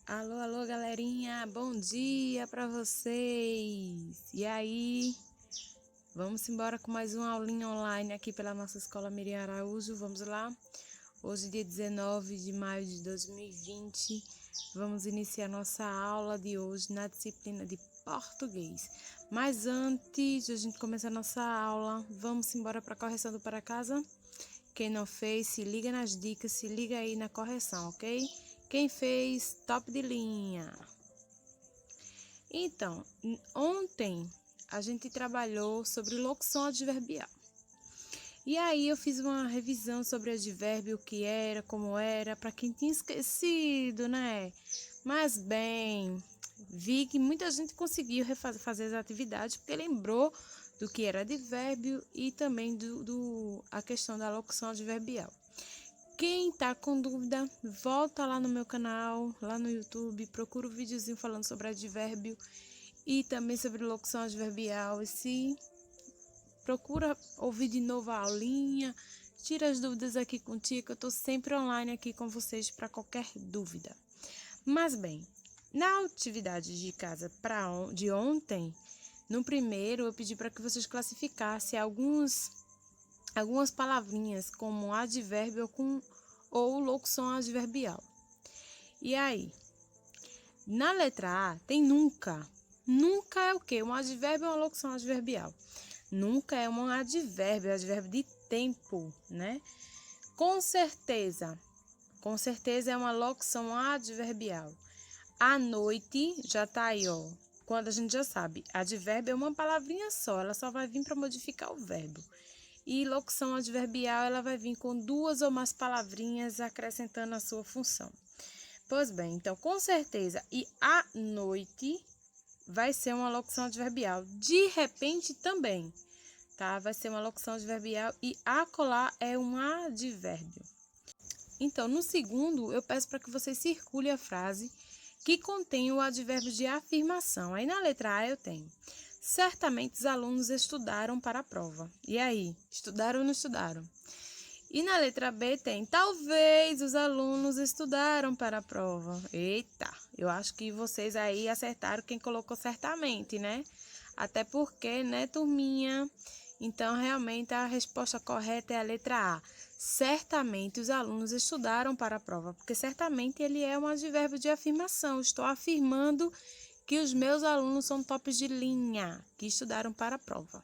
Alô, alô, galerinha, bom dia para vocês! E aí, vamos embora com mais uma aulinha online aqui pela nossa escola Miriam Araújo, vamos lá? Hoje, dia 19 de maio de 2020, vamos iniciar nossa aula de hoje na disciplina de português. Mas antes de a gente começar nossa aula, vamos embora para a correção do para casa? Quem não fez, se liga nas dicas, se liga aí na correção, ok? Quem fez, top de linha. Então, ontem a gente trabalhou sobre locução adverbial. E aí eu fiz uma revisão sobre advérbio, o que era, como era, para quem tinha esquecido, né? Mas bem, vi que muita gente conseguiu fazer as atividades porque lembrou do que era advérbio e também a questão da locução adverbial. Quem tá com dúvida, volta lá no meu canal, lá no YouTube, procura um videozinho falando sobre advérbio e também sobre locução adverbial. E se procura ouvir de novo a aulinha, tira as dúvidas aqui contigo, que eu tô sempre online aqui com vocês para qualquer dúvida. Mas bem, na atividade de casa de ontem, no primeiro eu pedi para que vocês classificassem algumas palavrinhas como advérbio ou locução adverbial. E aí, na letra A tem nunca. Nunca é o quê? Um advérbio ou uma locução adverbial? Nunca é um advérbio, advérbio de tempo, né? Com certeza é uma locução adverbial. À noite já tá aí, ó. Quando a gente já sabe, advérbio é uma palavrinha só, ela só vai vir para modificar o verbo. E locução adverbial, ela vai vir com duas ou mais palavrinhas acrescentando a sua função. Pois bem, então, com certeza, e à noite vai ser uma locução adverbial. De repente também, tá? Vai ser uma locução adverbial e acolá é um advérbio. Então, no segundo, eu peço para que você circule a frase que contém o advérbio de afirmação. Aí na letra A eu tenho: certamente os alunos estudaram para a prova. E aí, estudaram ou não estudaram? E na letra B tem: talvez os alunos estudaram para a prova. Eita, eu acho que vocês aí acertaram quem colocou certamente, né? Até porque, né, turminha? Então, realmente, a resposta correta é a letra A. Certamente os alunos estudaram para a prova, porque certamente ele é um advérbio de afirmação. Estou afirmando que os meus alunos são tops de linha, que estudaram para a prova.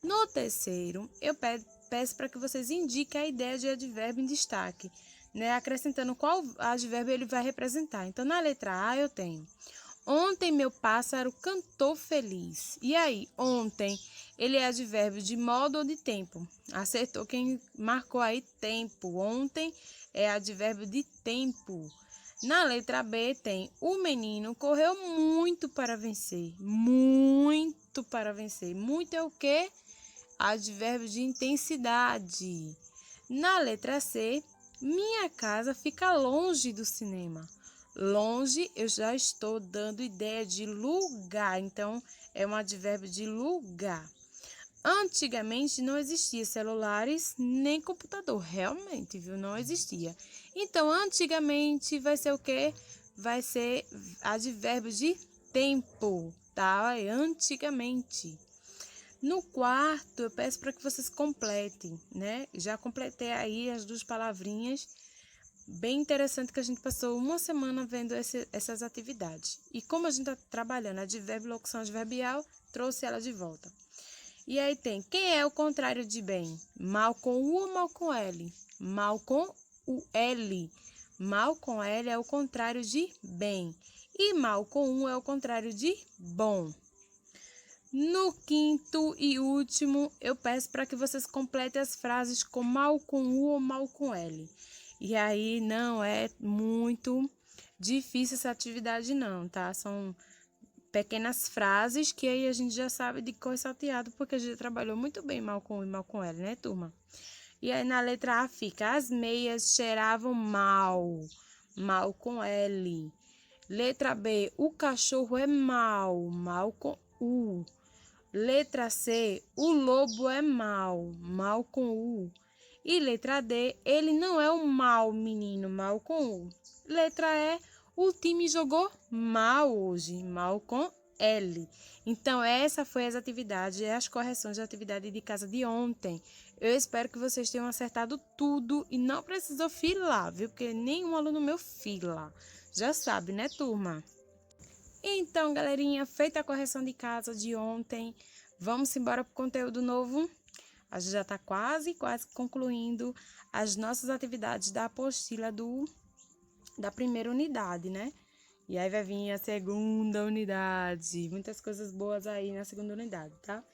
No terceiro, eu peço para que vocês indiquem a ideia de advérbio em destaque, né? Acrescentando qual advérbio ele vai representar. Então, na letra A eu tenho: ontem meu pássaro cantou feliz. E aí, ontem, ele é advérbio de modo ou de tempo? Acertou quem marcou aí tempo. Ontem é advérbio de tempo. Na letra B tem: o menino correu muito para vencer. Muito para vencer. Muito é o quê? Advérbio de intensidade. Na letra C, minha casa fica longe do cinema. Longe, eu já estou dando ideia de lugar, então é um advérbio de lugar. Antigamente não existia celulares nem computador, realmente, viu? Não existia. Então, antigamente vai ser o quê? Vai ser advérbio de tempo, tá? É antigamente. No quarto, eu peço para que vocês completem, né? Já completei aí as duas palavrinhas. Bem interessante que a gente passou uma semana vendo essas atividades. E como a gente está trabalhando advérbio, locução adverbial, trouxe ela de volta. E aí tem: quem é o contrário de bem? Mal com U ou mal com L? Mal com o L. Mal com L é o contrário de bem. E mal com U é o contrário de bom. No quinto e último, eu peço para que vocês completem as frases com mal com U ou mal com L. E aí não é muito difícil essa atividade não, tá? São pequenas frases que aí a gente já sabe de cor salteado, porque a gente trabalhou muito bem mal com U e mal com L, né, turma? E aí na letra A fica: as meias cheiravam mal, mal com L. Letra B, o cachorro é mal, mal com U. Letra C, o lobo é mau, mal com U. E letra D, ele não é um mau menino, mal com U. Letra E, O time jogou mal hoje, mal com L. Então, essa foi as atividades e as correções da atividade de casa de ontem. Eu espero que vocês tenham acertado tudo e não precisou filar, viu? Porque nenhum aluno meu fila. Já sabe, né, turma? Então, galerinha, feita a correção de casa de ontem, vamos embora para o conteúdo novo? A gente já está quase concluindo as nossas atividades da apostila da primeira unidade, né? E aí vai vir a segunda unidade. Muitas coisas boas aí na segunda unidade, tá?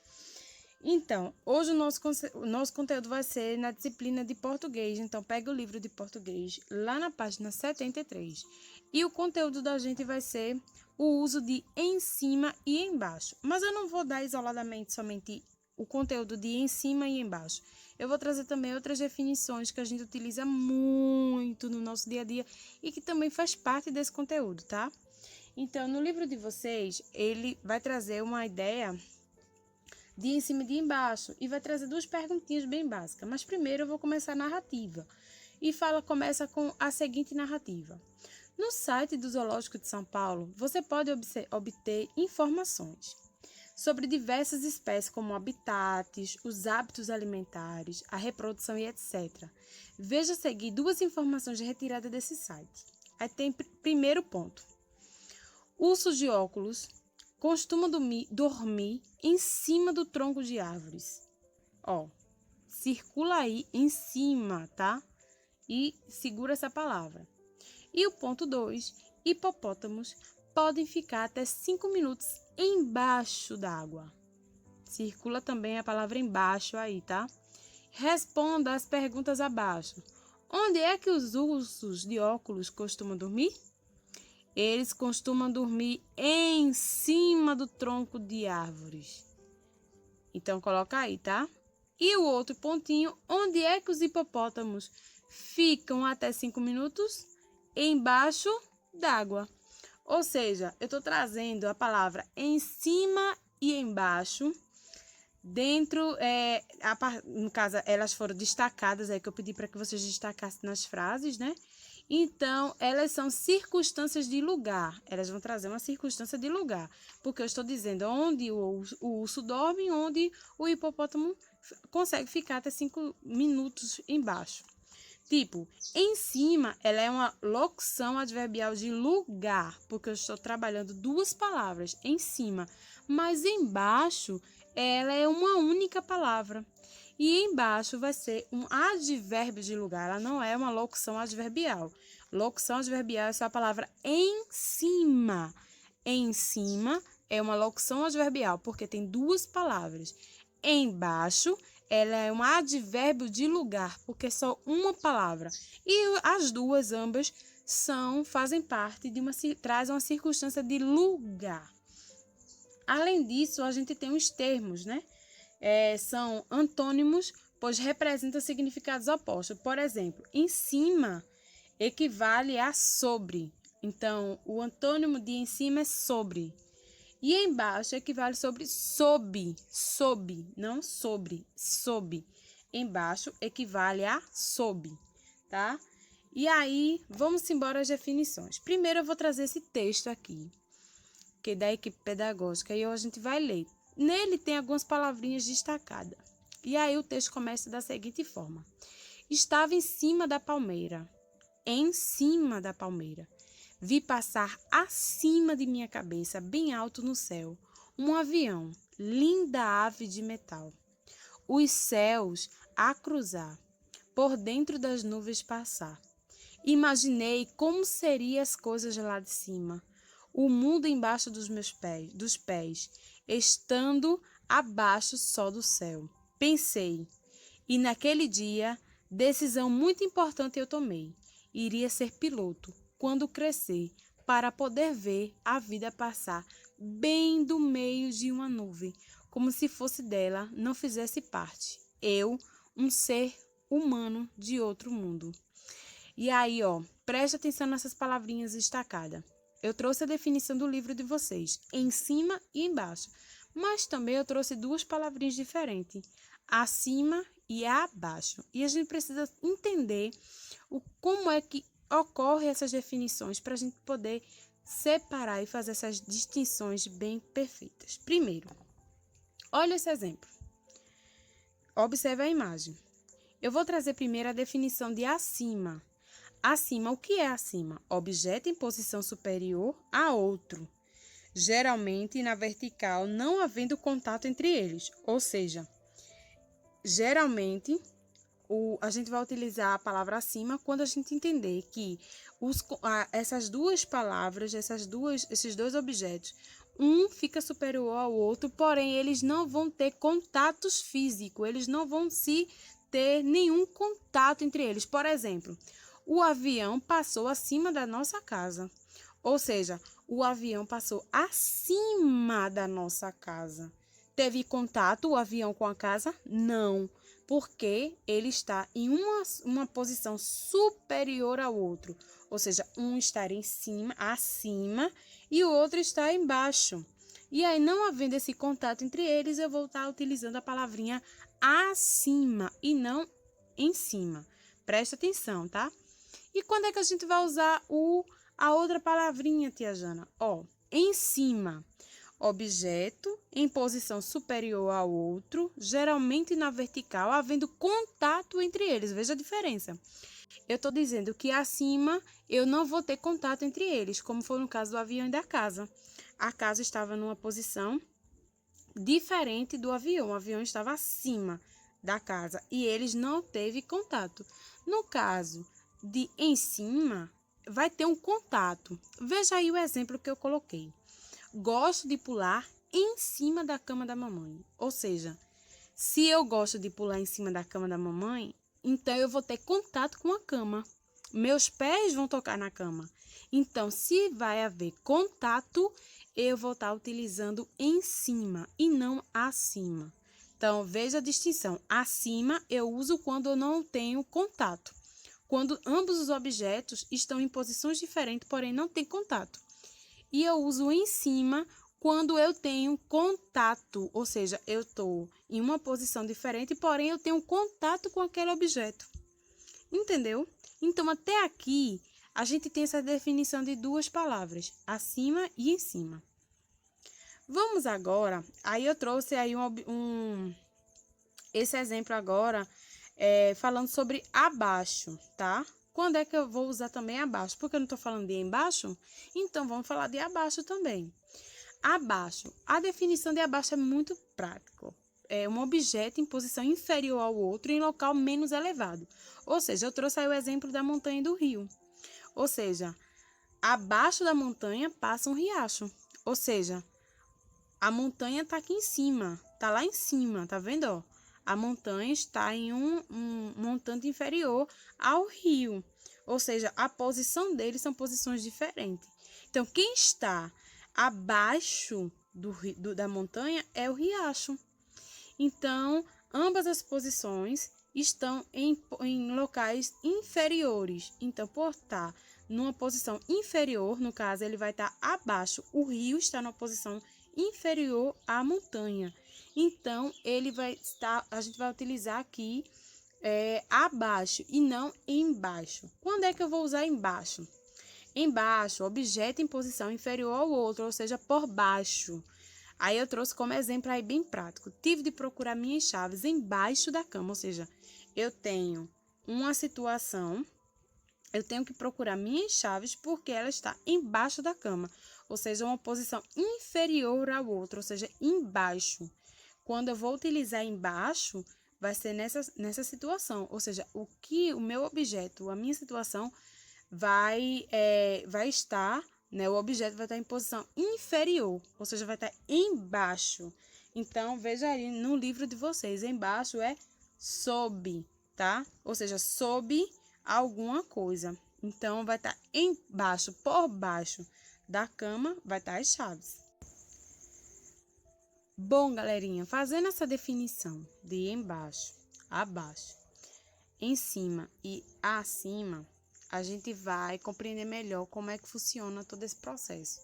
Então, hoje o nosso conteúdo vai ser na disciplina de português. Então, pega o livro de português lá na página 73. E o conteúdo da gente vai ser o uso de em cima e embaixo. Mas eu não vou dar isoladamente somente o conteúdo de em cima e embaixo. Eu vou trazer também outras definições que a gente utiliza muito no nosso dia a dia e que também faz parte desse conteúdo, tá? Então, no livro de vocês, ele vai trazer uma ideia de em cima e de embaixo e vai trazer duas perguntinhas bem básicas. Mas primeiro eu vou começar a narrativa. E começa com a seguinte narrativa. No site do Zoológico de São Paulo, você pode obter informações sobre diversas espécies, como habitats, os hábitos alimentares, a reprodução e etc. Veja a seguir duas informações retiradas desse site. Aí tem primeiro ponto. Ursos de óculos costumam dormir em cima do tronco de árvores. Ó, circula aí em cima, tá? E segura essa palavra. E o ponto 2, hipopótamos podem ficar até 5 minutos embaixo d'água. Circula também a palavra embaixo aí, tá? Responda as perguntas abaixo. Onde é que os ursos de óculos costumam dormir? Eles costumam dormir em cima do tronco de árvores. Então, coloca aí, tá? E o outro pontinho, onde é que os hipopótamos ficam até 5 minutos? Embaixo d'água. Ou seja, eu estou trazendo a palavra em cima e embaixo. Dentro, no caso, elas foram destacadas, que eu pedi para que vocês destacassem nas frases, né? Então, elas são circunstâncias de lugar. Elas vão trazer uma circunstância de lugar. Porque eu estou dizendo onde o urso dorme, onde o hipopótamo consegue ficar até 5 minutos embaixo. Tipo, em cima, ela é uma locução adverbial de lugar, porque eu estou trabalhando duas palavras, em cima. Mas embaixo, ela é uma única palavra. E embaixo vai ser um advérbio de lugar, ela não é uma locução adverbial. Locução adverbial é só a palavra em cima. Em cima é uma locução adverbial, porque tem duas palavras. Embaixo, ela é um advérbio de lugar, porque é só uma palavra. E as duas, ambas, fazem parte trazem uma circunstância de lugar. Além disso, a gente tem os termos, né? São antônimos, pois representam significados opostos. Por exemplo, em cima equivale a sobre. Então, o antônimo de em cima é sobre. E embaixo equivale sobre sob. Sob, não sobre, sob. Embaixo equivale a sob, tá? E aí, vamos embora às definições. Primeiro eu vou trazer esse texto aqui, que é da equipe pedagógica, e hoje a gente vai ler. Nele tem algumas palavrinhas destacadas. E aí o texto começa da seguinte forma. Estava em cima da palmeira. Em cima da palmeira. Vi passar acima de minha cabeça, bem alto no céu, um avião, linda ave de metal. Os céus a cruzar, por dentro das nuvens passar. Imaginei como seriam as coisas lá de cima, o mundo embaixo dos pés, estando abaixo só do céu. Pensei, e naquele dia, decisão muito importante eu tomei. Iria ser piloto quando crescer, para poder ver a vida passar bem do meio de uma nuvem, como se fosse dela, não fizesse parte. Eu, um ser humano de outro mundo. E aí, preste atenção nessas palavrinhas destacadas. Eu trouxe a definição do livro de vocês, em cima e embaixo. Mas também eu trouxe duas palavrinhas diferentes, acima e abaixo. E a gente precisa entender como é que ocorrem essas definições para a gente poder separar e fazer essas distinções bem perfeitas. Primeiro, olha esse exemplo. Observe a imagem. Eu vou trazer primeiro a definição de acima. Acima, o que é acima? Objeto em posição superior a outro, geralmente na vertical, não havendo contato entre eles. Ou seja, geralmente, a gente vai utilizar a palavra acima quando a gente entender que essas duas palavras, esses dois objetos, um fica superior ao outro, porém eles não vão ter contatos físicos, eles não vão se ter nenhum contato entre eles. Por exemplo, o avião passou acima da nossa casa, ou seja, o avião passou acima da nossa casa. Teve contato o avião com a casa? Não, porque ele está em uma posição superior ao outro. Ou seja, um está em cima, acima, e o outro está embaixo. E aí, não havendo esse contato entre eles, eu vou estar utilizando a palavrinha acima e não em cima. Presta atenção, tá? E quando é que a gente vai usar a outra palavrinha, tia Jana? Em cima. Objeto em posição superior ao outro, geralmente na vertical, havendo contato entre eles. Veja a diferença. Eu estou dizendo que acima eu não vou ter contato entre eles, como foi no caso do avião e da casa. A casa estava numa posição diferente do avião. O avião estava acima da casa e eles não teve contato. No caso de em cima, vai ter um contato. Veja aí o exemplo que eu coloquei. Gosto de pular em cima da cama da mamãe. Ou seja, se eu gosto de pular em cima da cama da mamãe, então eu vou ter contato com a cama. Meus pés vão tocar na cama. Então, se vai haver contato, eu vou estar utilizando em cima e não acima. Então, veja a distinção. Acima eu uso quando eu não tenho contato. Quando ambos os objetos estão em posições diferentes, porém não tem contato. E eu uso em cima quando eu tenho contato, ou seja, eu estou em uma posição diferente, porém eu tenho contato com aquele objeto. Entendeu? Então, até aqui, a gente tem essa definição de duas palavras, acima e em cima. Vamos agora, aí eu trouxe aí esse exemplo agora, falando sobre abaixo, tá? Quando é que eu vou usar também abaixo? Porque eu não estou falando de embaixo? Então, vamos falar de abaixo também. Abaixo. A definição de abaixo é muito prática. É um objeto em posição inferior ao outro em local menos elevado. Ou seja, eu trouxe aí o exemplo da montanha e do rio. Ou seja, abaixo da montanha passa um riacho. Ou seja, a montanha está aqui em cima, está lá em cima, tá vendo, ó? A montanha está em um montante inferior ao rio. Ou seja, a posição deles são posições diferentes. Então, quem está abaixo da montanha é o riacho. Então, ambas as posições estão em locais inferiores. Então, por estar numa posição inferior, no caso, ele vai estar abaixo. O rio está numa posição inferior à montanha. Então, a gente vai utilizar aqui abaixo e não embaixo. Quando é que eu vou usar embaixo? Embaixo, objeto em posição inferior ao outro, ou seja, por baixo. Aí eu trouxe como exemplo aí bem prático. Tive de procurar minhas chaves embaixo da cama, ou seja, eu tenho uma situação, eu tenho que procurar minhas chaves porque ela está embaixo da cama, ou seja, uma posição inferior ao outro, ou seja, embaixo. Quando eu vou utilizar embaixo, vai ser nessa situação, ou seja, o meu objeto, a minha situação vai estar, né? O objeto vai estar em posição inferior, ou seja, vai estar embaixo. Então, veja aí no livro de vocês, embaixo é sob, tá? Ou seja, sob alguma coisa. Então, vai estar embaixo, por baixo da cama, vai estar as chaves. Bom, galerinha, fazendo essa definição de embaixo, abaixo, em cima e acima, a gente vai compreender melhor como é que funciona todo esse processo.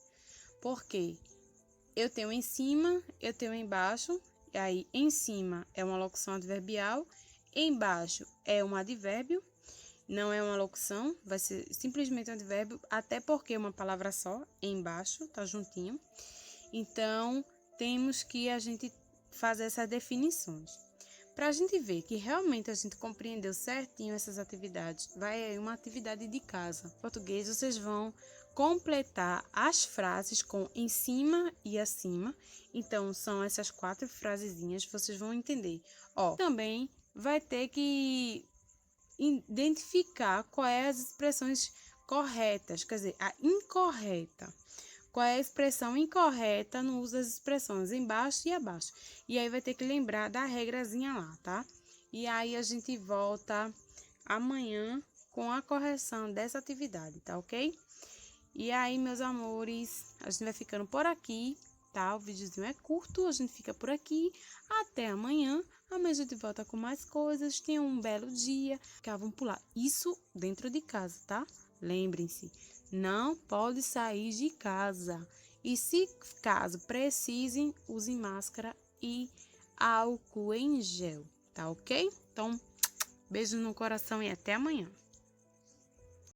Porque eu tenho em cima, eu tenho embaixo, e aí em cima é uma locução adverbial, embaixo é um advérbio. não é uma locução, vai ser simplesmente um advérbio, até porque é uma palavra só, embaixo, tá juntinho. Então, temos que a gente fazer essas definições. Para a gente ver que realmente a gente compreendeu certinho essas atividades, vai aí uma atividade de casa. Em português, vocês vão completar as frases com em cima e acima. Então, são essas 4 frasezinhas, vocês vão entender. Também vai ter que identificar quais as expressões corretas, quer dizer, a incorreta. Qual é a expressão incorreta no uso das expressões embaixo e abaixo. E aí vai ter que lembrar da regrazinha lá, tá? E aí a gente volta amanhã com a correção dessa atividade, tá ok? E aí, meus amores, a gente vai ficando por aqui, tá? O videozinho é curto, a gente fica por aqui. Até amanhã. Amanhã a gente volta com mais coisas. Tenham um belo dia. Vamos pular. Isso dentro de casa, tá? Lembrem-se, não pode sair de casa. E se caso precisem, usem máscara e álcool em gel, tá ok? Então, beijo no coração e até amanhã.